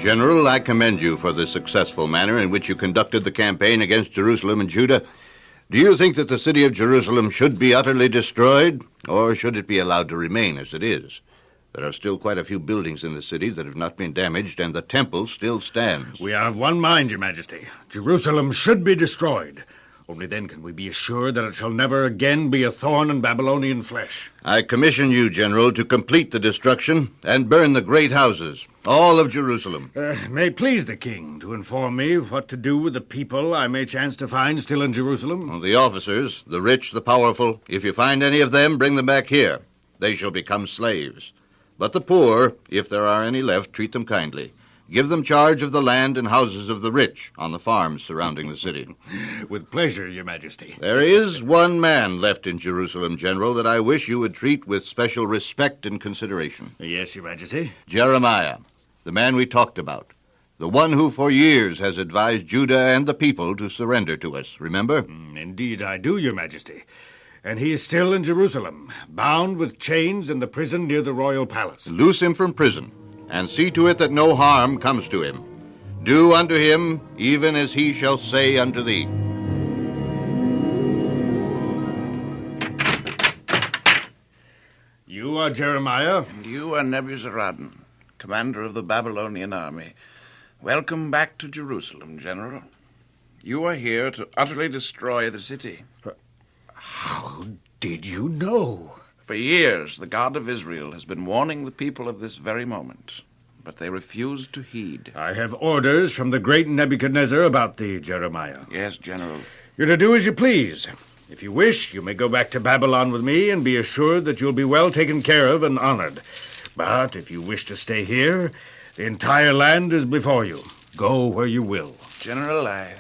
General, I commend you for the successful manner in which you conducted the campaign against Jerusalem and Judah. Do you think that the city of Jerusalem should be utterly destroyed, or should it be allowed to remain as it is? There are still quite a few buildings in the city that have not been damaged, and the temple still stands. We are of one mind, Your Majesty. Jerusalem should be destroyed. Only then can we be assured that it shall never again be a thorn in Babylonian flesh. I commission you, General, to complete the destruction and burn the great houses, all of Jerusalem. May it please the king to inform me what to do with the people I may chance to find still in Jerusalem. Well, the officers, the rich, the powerful, if you find any of them, bring them back here. They shall become slaves. But the poor, if there are any left, treat them kindly. Give them charge of the land and houses of the rich on the farms surrounding the city. With pleasure, Your Majesty. There is one man left in Jerusalem, General, that I wish you would treat with special respect and consideration. Yes, Your Majesty. Jeremiah, the man we talked about. The one who for years has advised Judah and the people to surrender to us, remember? Indeed I do, Your Majesty. And he is still in Jerusalem, bound with chains in the prison near the royal palace. Loose him from prison, and see to it that no harm comes to him. Do unto him even as he shall say unto thee. You are Jeremiah? And you are Nebuzaradan, commander of the Babylonian army. Welcome back to Jerusalem, General. You are here to utterly destroy the city. How did you know? For years, the God of Israel has been warning the people of this very moment, but they refused to heed. I have orders from the great Nebuchadnezzar about thee, Jeremiah. Yes, General. You're to do as you please. If you wish, you may go back to Babylon with me and be assured that you'll be well taken care of and honored. But if you wish to stay here, the entire land is before you. Go where you will. General, I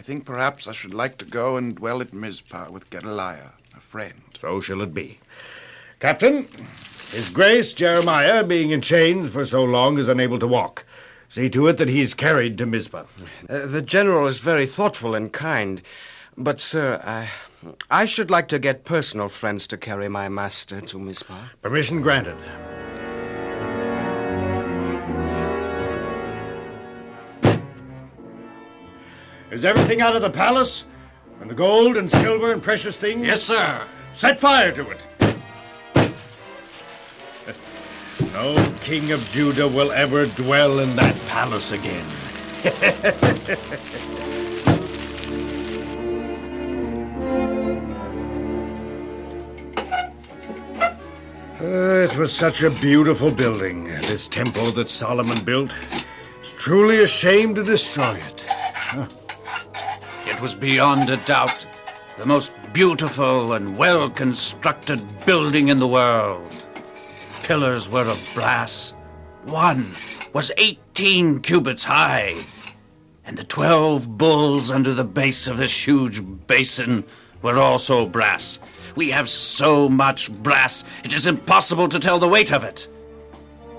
think perhaps I should like to go and dwell at Mizpah with Gedaliah, a friend. So shall it be. Captain, His Grace Jeremiah, being in chains for so long, is unable to walk. See to it that he's carried to Mizpah. The general is very thoughtful and kind. But, sir, I should like to get personal friends to carry my master to Mizpah. Permission granted. Is everything out of the palace? And the gold and silver and precious things? Yes, sir. Set fire to it. No king of Judah will ever dwell in that palace again. It was such a beautiful building, this temple that Solomon built. It's truly a shame to destroy it. It was beyond a doubt the most beautiful and well-constructed building in the world. Pillars were of brass. One was 18 cubits high, and the 12 bulls under the base of this huge basin were also brass. We have so much brass, it is impossible to tell the weight of it.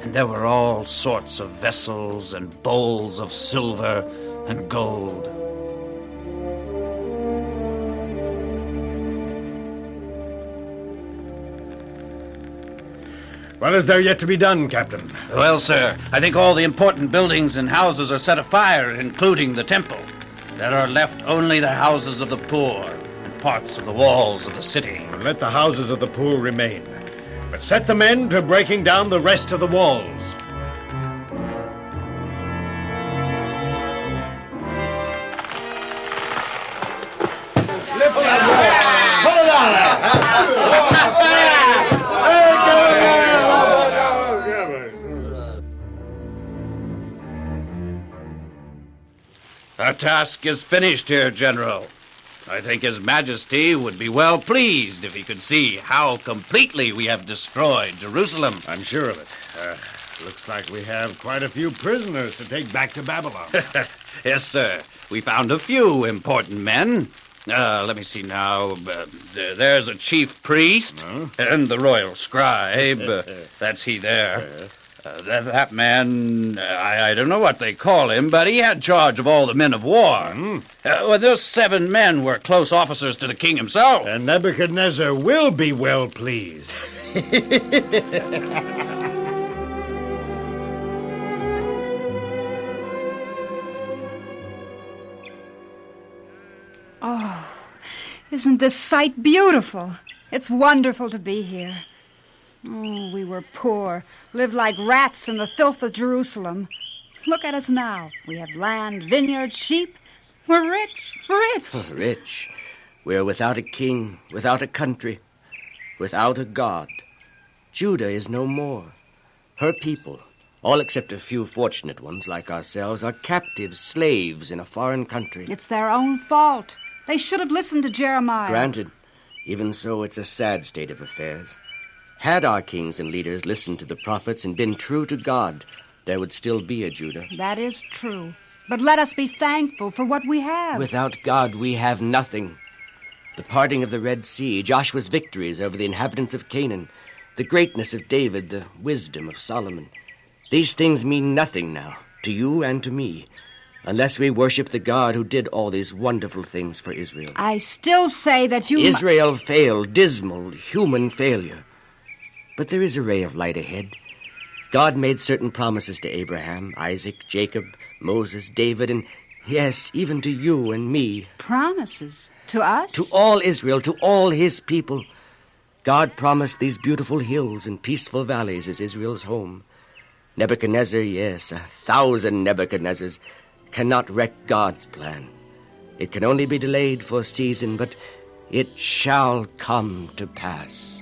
And there were all sorts of vessels and bowls of silver and gold. What is there yet to be done, Captain? Well, sir, I think all the important buildings and houses are set afire, including the temple. There are left only the houses of the poor and parts of the walls of the city. Let the houses of the poor remain, but set the men to breaking down the rest of the walls. Lift that wall! Pull it out! Our task is finished here, General. I think His Majesty would be well pleased if he could see how completely we have destroyed Jerusalem. I'm sure of it. Looks like we have quite a few prisoners to take back to Babylon. Yes, sir. We found a few important men. Let me see now. There's a chief priest and the royal scribe. That's he there. That man, I don't know what they call him, but he had charge of all the men of war. Well, those 7 men were close officers to the king himself. And Nebuchadnezzar will be well pleased. Oh, isn't this sight beautiful? It's wonderful to be here. Oh, we were poor, lived like rats in the filth of Jerusalem. Look at us now. We have land, vineyards, sheep. We're rich, rich. Rich. We're without a king, without a country, without a god. Judah is no more. Her people, all except a few fortunate ones like ourselves, are captives, slaves in a foreign country. It's their own fault. They should have listened to Jeremiah. Granted. Even so, it's a sad state of affairs. Had our kings and leaders listened to the prophets and been true to God, there would still be a Judah. That is true. But let us be thankful for what we have. Without God, we have nothing. The parting of the Red Sea, Joshua's victories over the inhabitants of Canaan, the greatness of David, the wisdom of Solomon. These things mean nothing now, to you and to me, unless we worship the God who did all these wonderful things for Israel. I still say that you... Israel failed, dismal, human failure. But there is a ray of light ahead. God made certain promises to Abraham, Isaac, Jacob, Moses, David, and, yes, even to you and me. Promises? To us? To all Israel, to all his people. God promised these beautiful hills and peaceful valleys as Israel's home. Nebuchadnezzar, yes, 1,000 Nebuchadnezzars, cannot wreck God's plan. It can only be delayed for a season, but it shall come to pass.